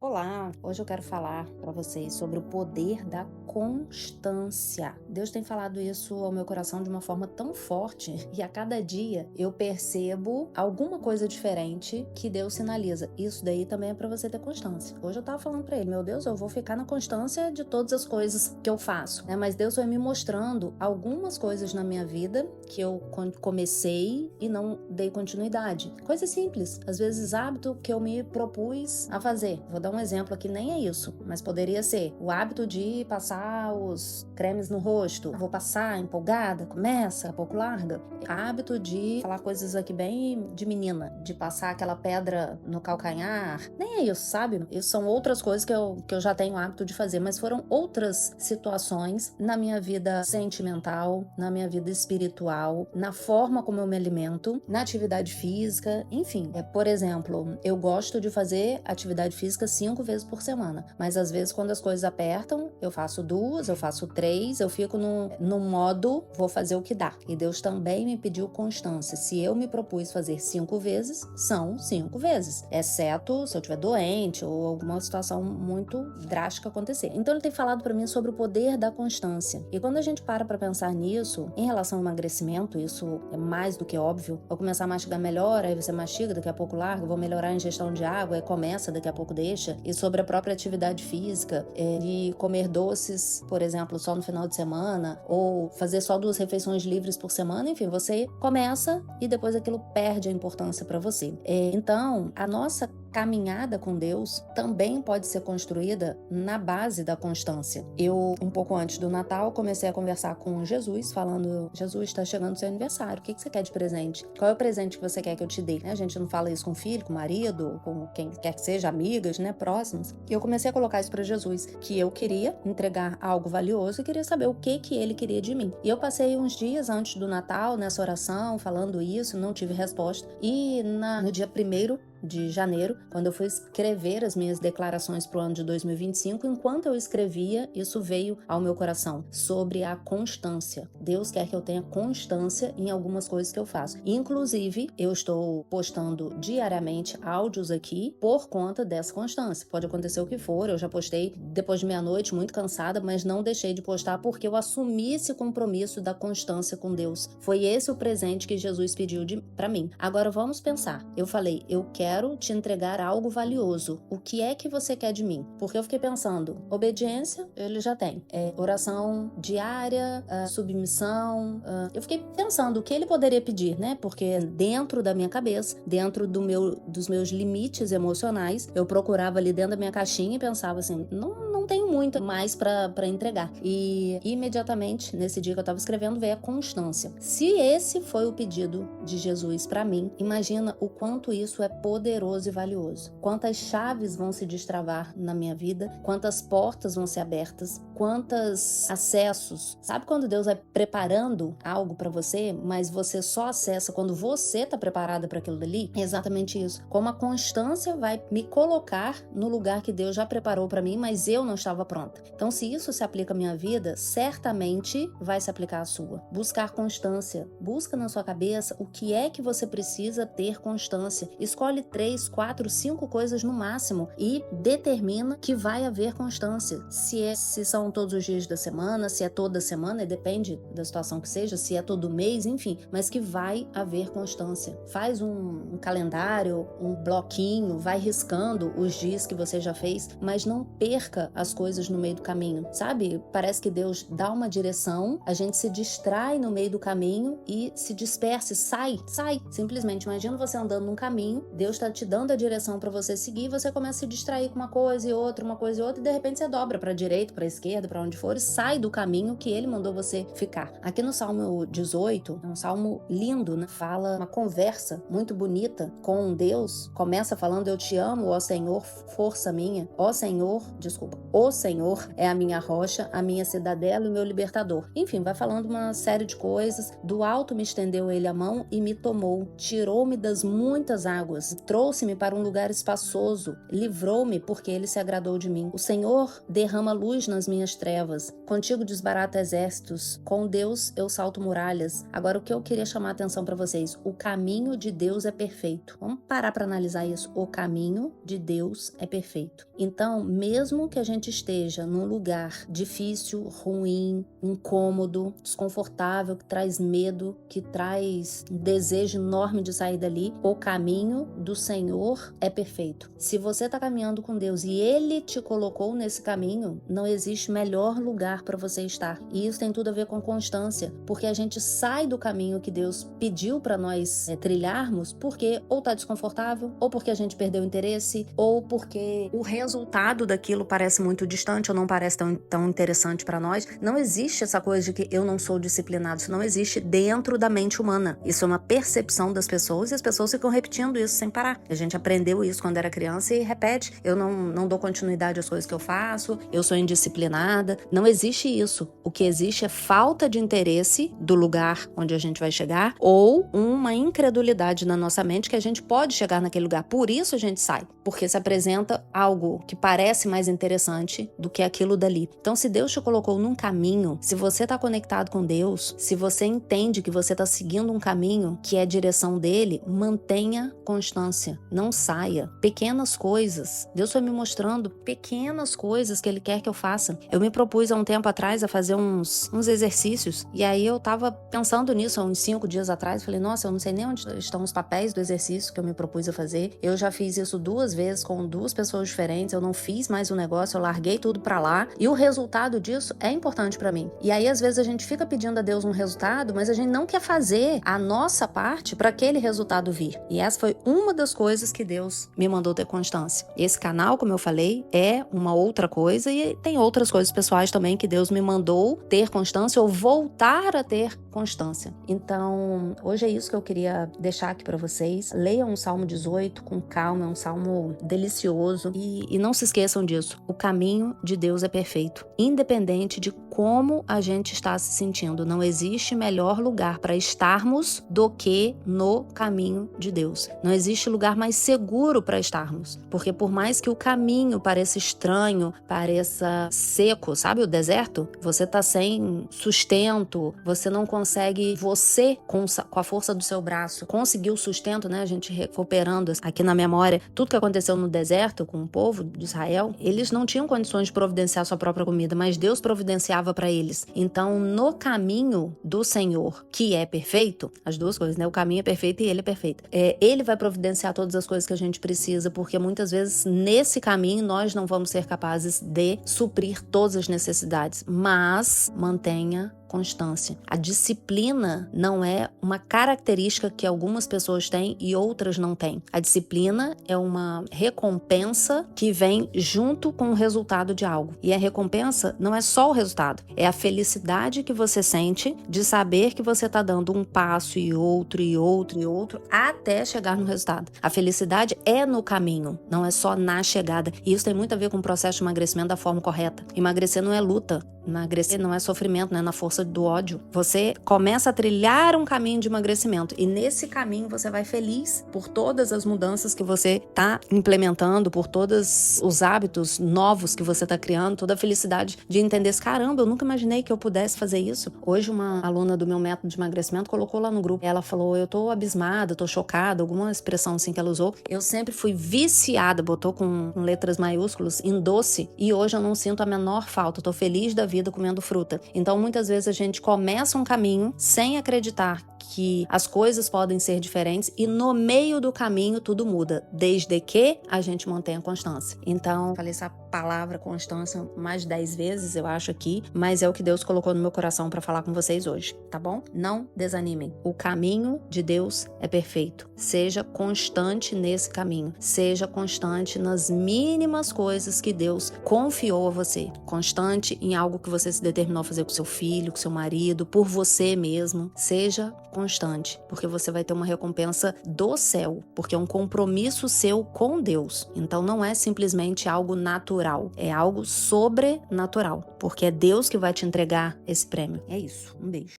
Olá, hoje eu quero falar para vocês sobre o poder da constância. Deus tem falado isso ao meu coração de uma forma tão forte e a cada dia eu percebo alguma coisa diferente que Deus sinaliza. Isso daí também é para você ter constância. Hoje eu tava falando para ele, meu Deus, eu vou ficar na constância de todas as coisas que eu faço, né? Mas Deus foi me mostrando algumas coisas na minha vida que eu comecei e não dei continuidade. Coisa simples, às vezes hábito que eu me propus a fazer. Vou dar um exemplo aqui, nem é isso, mas poderia ser o hábito de passar os cremes no rosto. Vou passar empolgada, começa, a pouco larga. Hábito de falar coisas aqui bem de menina, de passar aquela pedra no calcanhar. Nem é isso, sabe? Isso são outras coisas que eu já tenho hábito de fazer, mas foram outras situações na minha vida sentimental, na minha vida espiritual, na forma como eu me alimento, na atividade física, enfim. Por exemplo, eu gosto de fazer atividade física 5 vezes por semana, mas às vezes quando as coisas apertam, eu faço 2, eu faço 3, eu fico no modo, vou fazer o que dá. E Deus também me pediu constância. Se eu me propus fazer 5 vezes, são 5 vezes, exceto se eu estiver doente ou alguma situação muito drástica acontecer. Então ele tem falado para mim sobre o poder da constância. E quando a gente para pensar nisso, em relação ao emagrecimento, isso é mais do que óbvio. Vou começar a mastigar melhor, aí você mastiga, daqui a pouco larga, vou melhorar a ingestão de água, aí começa, daqui a pouco deixa. E sobre a própria atividade física, de comer doces, por exemplo, só no final de semana, ou fazer só 2 refeições livres por semana, enfim, você começa e depois aquilo perde a importância para você. Então, a nossa caminhada com Deus também pode ser construída na base da constância. Eu, um pouco antes do Natal, comecei a conversar com Jesus, falando, Jesus, está chegando o seu aniversário, o que você quer de presente? Qual é o presente que você quer que eu te dê? A gente não fala isso com o filho, com o marido, com quem quer que seja, amigas, né, próximas. E eu comecei a colocar isso para Jesus, que eu queria entregar algo valioso e queria saber o que ele queria de mim. E eu passei uns dias antes do Natal, nessa oração, falando isso, não tive resposta. E no dia 1º de janeiro, quando eu fui escrever as minhas declarações para o ano de 2025, enquanto eu escrevia, isso veio ao meu coração, sobre a constância. Deus quer que eu tenha constância em algumas coisas que eu faço. Inclusive, eu estou postando diariamente áudios aqui por conta dessa constância. Pode acontecer o que for, eu já postei depois de meia-noite, muito cansada, mas não deixei de postar porque eu assumi esse compromisso da constância com Deus. Foi esse o presente que Jesus pediu para mim. Agora vamos pensar. Eu falei, eu quero te entregar algo valioso. O que é que você quer de mim? Porque eu fiquei pensando, obediência, ele já tem. Oração diária, submissão. Eu fiquei pensando o que ele poderia pedir, né? Porque dentro da minha cabeça, dentro dos meus limites emocionais, eu procurava ali dentro da minha caixinha e pensava assim, não tenho muito mais para entregar. E imediatamente, nesse dia que eu estava escrevendo, veio a constância. Se esse foi o pedido de Jesus para mim, imagina o quanto isso é poderoso e valioso. Quantas chaves vão se destravar na minha vida, quantas portas vão ser abertas, quantos acessos. Sabe quando Deus vai preparando algo para você, mas você só acessa quando você está preparada para aquilo dali? É exatamente isso. Como a constância vai me colocar no lugar que Deus já preparou para mim, mas eu não estava pronta. Então, se isso se aplica à minha vida, certamente vai se aplicar à sua. Buscar constância. Busca na sua cabeça o que é que você precisa ter constância. Escolhe 3, 4, 5 coisas no máximo e determina que vai haver constância. Se são todos os dias da semana, se é toda semana, depende da situação que seja, se é todo mês, enfim, mas que vai haver constância. Faz um calendário, um bloquinho, vai riscando os dias que você já fez, mas não perca as coisas no meio do caminho, sabe? Parece que Deus dá uma direção, a gente se distrai no meio do caminho e se dispersa, sai. Simplesmente, imagina você andando num caminho, Deus está te dando a direção para você seguir, você começa a se distrair com uma coisa e outra, e de repente você dobra para a direita, para a esquerda, para onde for e sai do caminho que ele mandou você ficar. Aqui no Salmo 18, é um salmo lindo, né? Fala uma conversa muito bonita com Deus, começa falando, eu te amo, ó Senhor, força minha, ó Senhor, Senhor é a minha rocha, a minha cidadela e o meu libertador. Enfim, vai falando uma série de coisas. Do alto me estendeu ele a mão e me tomou, tirou-me das muitas águas, trouxe-me para um lugar espaçoso, livrou-me porque ele se agradou de mim. O Senhor derrama luz nas minhas trevas, contigo desbarata exércitos, com Deus eu salto muralhas. Agora o que eu queria chamar a atenção para vocês, o caminho de Deus é perfeito. Vamos parar para analisar isso. O caminho de Deus é perfeito. Então, mesmo que a gente esteja num lugar difícil, ruim, incômodo, desconfortável, que traz medo, que traz um desejo enorme de sair dali, o caminho do Senhor é perfeito. Se você está caminhando com Deus e Ele te colocou nesse caminho, não existe melhor lugar para você estar. E isso tem tudo a ver com constância, porque a gente sai do caminho que Deus pediu para nós trilharmos, porque ou está desconfortável, ou porque a gente perdeu o interesse, ou porque o resultado daquilo parece muito distante ou não parece tão interessante para nós. Não existe essa coisa de que eu não sou disciplinado. Isso não existe dentro da mente humana. Isso é uma percepção das pessoas e as pessoas ficam repetindo isso sem parar. A gente aprendeu isso quando era criança e repete. Eu não dou continuidade às coisas que eu faço, eu sou indisciplinada. Não existe isso. O que existe é falta de interesse do lugar onde a gente vai chegar ou uma incredulidade na nossa mente que a gente pode chegar naquele lugar. Por isso a gente sai, porque se apresenta algo que parece mais interessante do que aquilo dali. Então, se Deus te colocou num caminho, se você está conectado com Deus, se você entende que você está seguindo um caminho que é a direção dele, mantenha constância, não saia. Pequenas coisas, Deus foi me mostrando pequenas coisas que ele quer que eu faça. Eu me propus há um tempo atrás a fazer uns exercícios, e aí eu tava pensando nisso há uns 5 dias atrás, falei, nossa, eu não sei nem onde estão os papéis do exercício que eu me propus a fazer. Eu já fiz isso 2 vezes com 2 pessoas diferentes, eu não fiz mais o negócio, eu larguei tudo pra lá, e o resultado disso é importante pra mim. E aí às vezes a gente fica pedindo a Deus um resultado, mas a gente não quer fazer a nossa parte para aquele resultado vir. E essa foi uma das coisas que Deus me mandou ter constância. Esse canal, como eu falei, é uma outra coisa, e tem outras coisas pessoais também que Deus me mandou ter constância ou voltar a ter constância. Então, hoje é isso que eu queria deixar aqui para vocês. Leiam o Salmo 18 com calma, é um salmo delicioso, e não se esqueçam disso. O caminho de Deus é perfeito, independente de como a gente está se sentindo. Não existe melhor lugar para estarmos do que no caminho de Deus. Não existe lugar mais seguro para estarmos, porque por mais que o caminho pareça estranho, pareça seco, sabe o deserto? Você tá sem sustento, você não consegue, você com a força do seu braço, conseguir o sustento, né? A gente recuperando aqui na memória tudo que aconteceu no deserto com o povo de Israel, eles não tinham condições de providenciar sua própria comida, mas Deus providenciava para eles. Então, no caminho do Senhor, que é perfeito, as duas coisas, né? O caminho é perfeito e ele é perfeito. Ele vai providenciar todas as coisas que a gente precisa, porque muitas vezes nesse caminho nós não vamos ser capazes de suprir todas as necessidades, mas mantenha constância. A disciplina não é uma característica que algumas pessoas têm e outras não têm. A disciplina é uma recompensa que vem junto com o resultado de algo. E a recompensa não é só o resultado, é a felicidade que você sente de saber que você está dando um passo e outro e outro e outro até chegar no resultado. A felicidade é no caminho, não é só na chegada. E isso tem muito a ver com o processo de emagrecimento da forma correta. Emagrecer não é luta. Emagrecer não é sofrimento, não é na força do ódio. Você começa a trilhar um caminho de emagrecimento e nesse caminho você vai feliz por todas as mudanças que você está implementando, por todos os hábitos novos que você está criando, toda a felicidade de entender, caramba, eu nunca imaginei que eu pudesse fazer isso. Hoje uma aluna do meu método de emagrecimento colocou lá no grupo, ela falou, eu tô abismada, tô chocada, alguma expressão assim que ela usou. Eu sempre fui viciada, botou com letras maiúsculas, em doce, e hoje eu não sinto a menor falta, eu tô feliz da vida comendo fruta. Então muitas vezes a gente começa um caminho sem acreditar que as coisas podem ser diferentes e no meio do caminho tudo muda, desde que a gente mantenha constância. Então, falei essa palavra constância mais de 10 vezes, eu acho aqui, mas é o que Deus colocou no meu coração para falar com vocês hoje, tá bom? Não desanimem. O caminho de Deus é perfeito. Seja constante nesse caminho. Seja constante nas mínimas coisas que Deus confiou a você. Constante em algo que você se determinou a fazer com seu filho, com seu marido, por você mesmo. Seja constante, porque você vai ter uma recompensa do céu, porque é um compromisso seu com Deus. Então não é simplesmente algo natural, é algo sobrenatural, porque é Deus que vai te entregar esse prêmio. É isso. Um beijo.